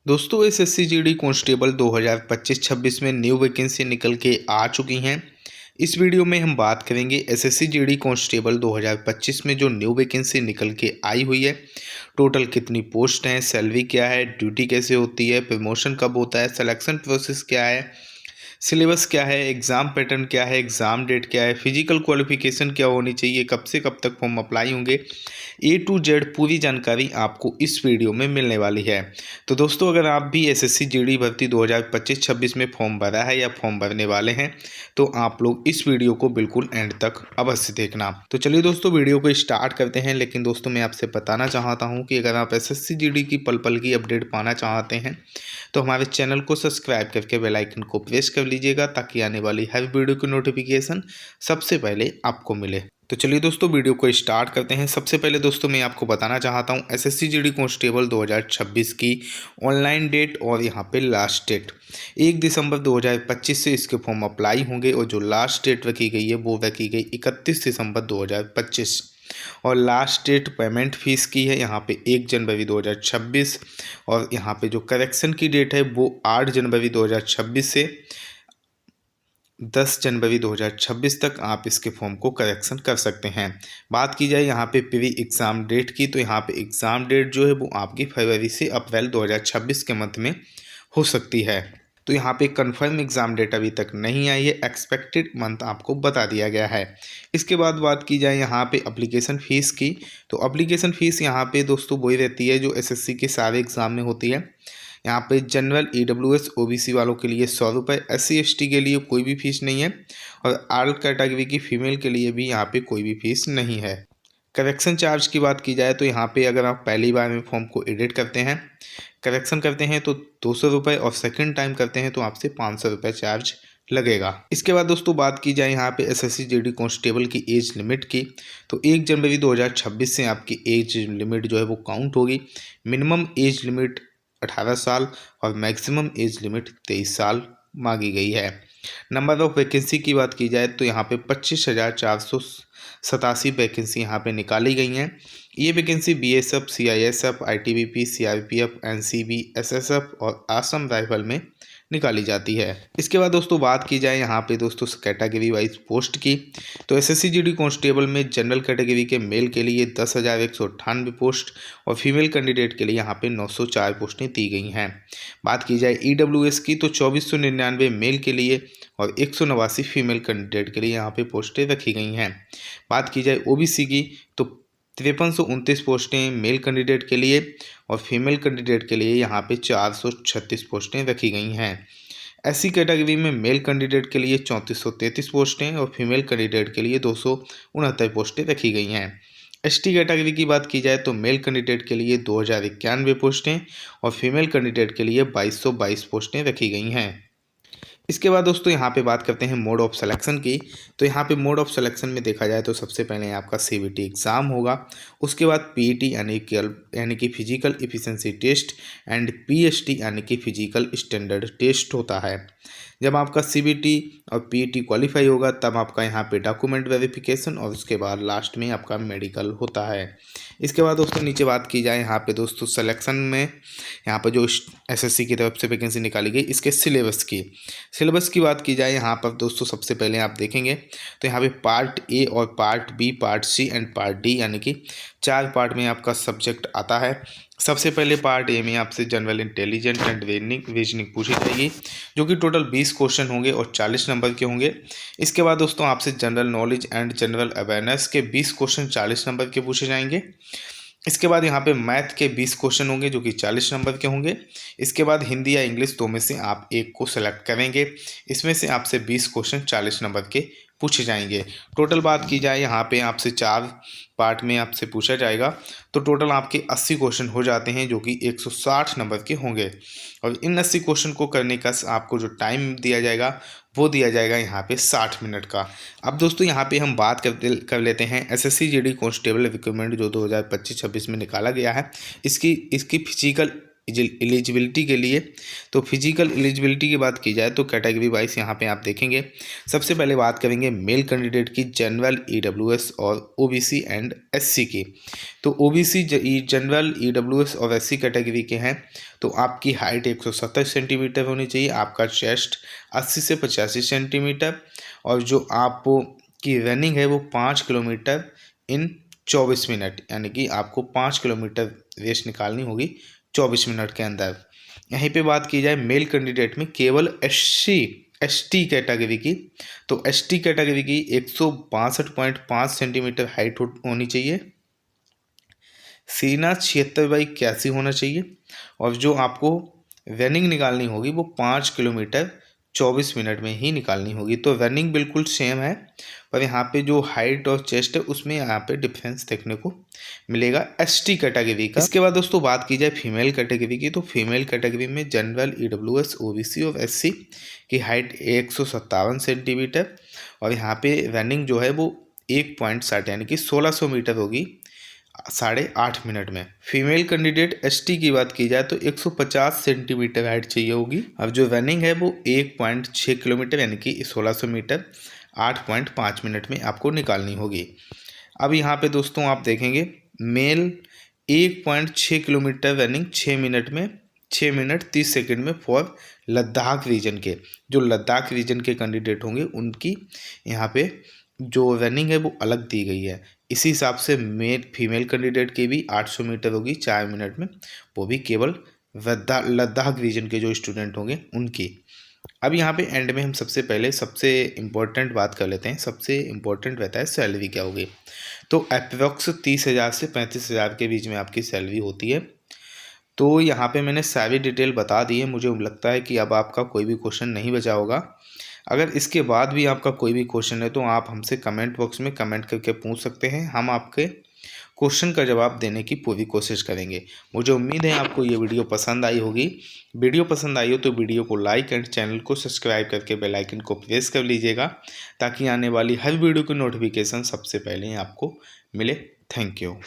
दोस्तों SSC GD constable 2025-26 में new vacancy निकल के आ चुकी हैं। इस वीडियो में हम बात करेंगे एसएससी जीडी कांस्टेबल 2025 में जो न्यू वैकेंसी निकल के आई हुई है, टोटल कितनी पोस्ट हैं, सैलरी क्या है, ड्यूटी कैसे होती है, प्रमोशन कब होता है, सिलेक्शन प्रोसेस क्या है, सिलेबस क्या है, एग्ज़ाम पैटर्न क्या है, एग्ज़ाम डेट क्या है, फिजिकल क्वालिफिकेशन क्या होनी चाहिए, कब से कब तक फॉर्म अप्लाई होंगे, ए टू जेड पूरी जानकारी आपको इस वीडियो में मिलने वाली है। तो दोस्तों अगर आप भी एसएससी जीडी भर्ती 2025-26 में फॉर्म भरा है या फॉर्म भरने वाले हैं तो आप लोग इस वीडियो को बिल्कुल एंड तक अवश्य देखना। तो चलिए दोस्तों वीडियो को स्टार्ट करते हैं। लेकिन दोस्तों मैं आपसे बताना चाहता हूं कि अगर आप एसएससी जीडी की पल पल की अपडेट पाना चाहते हैं तो हमारे चैनल को सब्सक्राइब करके बेल आइकन को प्रेस कर लीजिएगा ताकि आने वाली हर वीडियो की नोटिफिकेशन सबसे पहले आपको मिले। तो चलिए दोस्तों वीडियो को स्टार्ट करते हैं। सबसे पहले दोस्तों मैं आपको बताना चाहता हूं एसएससी जीडी कांस्टेबल 2026 की ऑनलाइन डेट और यहां पे लास्ट डेट 1 दिसंबर 2025 से इसके फॉर्म अप्लाई होंगे और जो लास्ट डेट रखी गई है वो रखी गई 31 दिसंबर 2025 और लास्ट डेट पेमेंट फीस की है यहाँ पे 1 जनवरी 2026 और यहाँ पे जो करेक्शन की डेट है वो 8 जनवरी 2026 से 10 जनवरी 2026 तक आप इसके फॉर्म को करेक्शन कर सकते हैं। बात की जाए यहाँ पे प्री एग्ज़ाम डेट की तो यहाँ पे एग्ज़ाम डेट जो है वो आपकी फरवरी से अप्रैल 2026 के मंथ में हो सकती है। तो यहाँ पे कंफर्म एग्ज़ाम डेट अभी तक नहीं आई है, एक्सपेक्टेड मंथ आपको बता दिया गया है। इसके बाद बात की जाए यहाँ पे एप्लीकेशन फ़ीस की तो एप्लीकेशन फ़ीस यहाँ पे दोस्तों वही रहती है जो एसएससी के सारे एग्ज़ाम में होती है। यहाँ पे जनरल ईडब्ल्यूएस ओबीसी वालों के लिए 100 रुपये, एससी एसटी के लिए कोई भी फीस नहीं है और आल कैटेगरी की फ़ीमेल के लिए भी यहाँ पे कोई भी फीस नहीं है। करेक्शन चार्ज की बात की जाए तो यहाँ पे अगर आप पहली बार में फॉर्म को एडिट करते हैं, करेक्शन करते हैं तो 200 रुपये और सेकेंड टाइम करते हैं तो आपसे 500 रुपये चार्ज लगेगा। इसके बाद दोस्तों बात की जाए यहाँ पे एसएससी जीडी कांस्टेबल की एज लिमिट की तो 1 जनवरी 2026 से आपकी एज लिमिट जो है वो काउंट होगी। मिनिमम एज लिमिट 18 साल और मैक्सिमम एज लिमिट 23 साल मांगी गई है। नंबर ऑफ वैकेंसी की बात की जाए तो यहाँ पे 25,487 वैकेंसी यहाँ पे निकाली गई हैं। ये vacancy BSF, CISF, ITBP, CRPF, NCB, SSF और असम राइफल में निकाली जाती है। इसके बाद दोस्तों बात की जाए यहाँ पे दोस्तों कैटेगरी वाइज पोस्ट की तो एसएससी जीडी कांस्टेबल में जनरल कैटेगरी के मेल के लिए 10,198 पोस्ट और फीमेल कैंडिडेट के लिए यहाँ पे 904 पोस्टें दी गई हैं। बात की जाए ईडब्ल्यूएस की तो 2499 मेल के लिए और 189 फीमेल कैंडिडेट के लिए यहाँ पे पोस्टें रखी गई हैं। बात की जाए ओबीसी की तो 5329 पोस्टें मेल कैंडिडेट के लिए और फीमेल कैंडिडेट के लिए यहाँ पे 436 पोस्टें रखी गई हैं। एससी कैटेगरी में मेल कैंडिडेट के लिए 3433 पोस्टें और फीमेल कैंडिडेट के लिए 269 पोस्टें रखी गई हैं। एसटी कैटेगरी की बात की जाए तो मेल कैंडिडेट के लिए 2091 पोस्टें और फीमेल कैंडिडेट के लिए 2222 पोस्टें रखी गई हैं। इसके बाद दोस्तों यहाँ पे बात करते हैं मोड ऑफ सिलेक्शन की तो यहाँ पे मोड ऑफ सिलेक्शन में देखा जाए तो सबसे पहले आपका सीबीटी एग्ज़ाम होगा, उसके बाद पीईटी यानी कि physical efficiency test and PST यानी कि फिजिकल स्टैंडर्ड टेस्ट होता है। जब आपका सीबीटी और पीईटी क्वालिफाई होगा तब आपका यहाँ पे डॉक्यूमेंट वेरिफिकेशन और उसके बाद लास्ट में आपका मेडिकल होता है। इसके बाद दोस्तों नीचे बात की जाए यहाँ पे दोस्तों सिलेक्शन में यहाँ पर जो एसएससी की तरफ से वैकेंसी निकाली गई इसके सिलेबस की बात की जाए यहाँ पर दोस्तों सबसे पहले आप देखेंगे तो यहाँ पे पार्ट ए और part B, part C and part D यानी कि 4 पार्ट में आपका सब्जेक्ट आता है। सबसे पहले पार्ट ए में आपसे जनरल इंटेलिजेंस एंड रीजनिंग पूछी जाएगी जो कि टोटल 20 क्वेश्चन होंगे और 40 नंबर के होंगे। इसके बाद दोस्तों आपसे general knowledge and general awareness के 20 क्वेश्चन 40 नंबर के पूछे जाएंगे। इसके बाद यहाँ पे मैथ के 20 क्वेश्चन होंगे जो कि 40 नंबर के होंगे। इसके बाद हिंदी या इंग्लिश दो में से आप एक को सेलेक्ट करेंगे, इसमें से आपसे 20 क्वेश्चन 40 नंबर के पूछे जाएंगे। टोटल बात की जाए यहाँ पे आपसे 4 पार्ट में आपसे पूछा जाएगा तो टोटल आपके 80 क्वेश्चन हो जाते हैं जो कि 160 नंबर के होंगे और इन 80 क्वेश्चन को करने का आपको जो टाइम दिया जाएगा वो दिया जाएगा यहाँ पे 60 मिनट का। अब दोस्तों यहाँ पे हम बात कर लेते हैं एसएससी जीडी कांस्टेबल रिक्रूटमेंट जो 2025-26 में निकाला गया है इसकी फिजिकल एलिजिबिलिटी के लिए। तो फिजिकल एलिजिबिलिटी की बात की जाए तो कैटेगरी वाइज यहाँ पे आप देखेंगे। सबसे पहले बात करेंगे मेल कैंडिडेट की, जनरल, ईडब्ल्यूएस और ओबीसी एंड एससी की। तो ओबीसी, जनरल, ईडब्ल्यूएस और एससी कैटेगरी के हैं तो आपकी हाइट 170 सेंटीमीटर होनी चाहिए, आपका चेस्ट 80 से 85 सेंटीमीटर, और जो आपकी रनिंग है वो 5 किलोमीटर इन 24 मिनट, यानी कि आपको 5 किलोमीटर रेस निकालनी होगी 24 मिनट के अंदर। यहीं पे बात की जाए मेल कैंडिडेट में केवल एसटी कैटेगरी की, तो एसटी कैटेगरी की 162.5 सेंटीमीटर हाइट होनी चाहिए, सीना 76/81 होना चाहिए, और जो आपको रनिंग निकालनी होगी वो 5 किलोमीटर 24 मिनट में ही निकालनी होगी। तो रनिंग बिल्कुल सेम है, पर यहाँ पे जो हाइट और चेस्ट है उसमें यहाँ पे डिफरेंस देखने को मिलेगा एसटी कैटेगरी का। इसके बाद दोस्तों बात की जाए फीमेल कैटेगरी की, तो फीमेल कैटेगरी में जनरल, ईडब्ल्यूएस, ओबीसी और एससी की हाइट 157 सेंटीमीटर, और यहाँ पे रनिंग जो है वो 1.60 यानी कि 1600 मीटर होगी 8.5 मिनट में। फीमेल कैंडिडेट एसटी की बात की जाए तो 150 सेंटीमीटर हाइट चाहिए होगी। अब जो रनिंग है वो 1.6 किलोमीटर यानी कि 1600 मीटर 8.5 मिनट में आपको निकालनी होगी। अब यहाँ पे दोस्तों आप देखेंगे मेल 1.6 किलोमीटर रनिंग 6 मिनट में, 6 मिनट 30 सेकंड में फॉर लद्दाख रीजन के। जो लद्दाख रीजन के कैंडिडेट होंगे उनकी यहाँ पे जो रनिंग है वो अलग दी गई है। इसी हिसाब से फीमेल कैंडिडेट की भी 800 मीटर होगी 4 मिनट में, वो भी केवल लद्दाख रीजन के जो स्टूडेंट होंगे उनकी। अब यहाँ पे एंड में हम सबसे पहले सबसे इम्पोर्टेंट बात कर लेते हैं। सबसे इम्पोर्टेंट रहता है सैलरी क्या होगी। तो अप्रोक्स 30,000 से 35,000 के बीच में आपकी सैलरी होती है। तो यहाँ पे मैंने सारी डिटेल बता दी है। मुझे लगता है कि अब आपका कोई भी क्वेश्चन नहीं बचा होगा। अगर इसके बाद भी आपका कोई भी क्वेश्चन है तो आप हमसे कमेंट बॉक्स में कमेंट करके पूछ सकते हैं, हम आपके क्वेश्चन का जवाब देने की पूरी कोशिश करेंगे। मुझे उम्मीद है आपको ये वीडियो पसंद आई होगी। वीडियो पसंद आई हो तो वीडियो को लाइक एंड चैनल को सब्सक्राइब करके बेल आइकन को प्रेस कर लीजिएगा, ताकि आने वाली हर वीडियो की नोटिफिकेशन सबसे पहले आपको मिले। Thank you.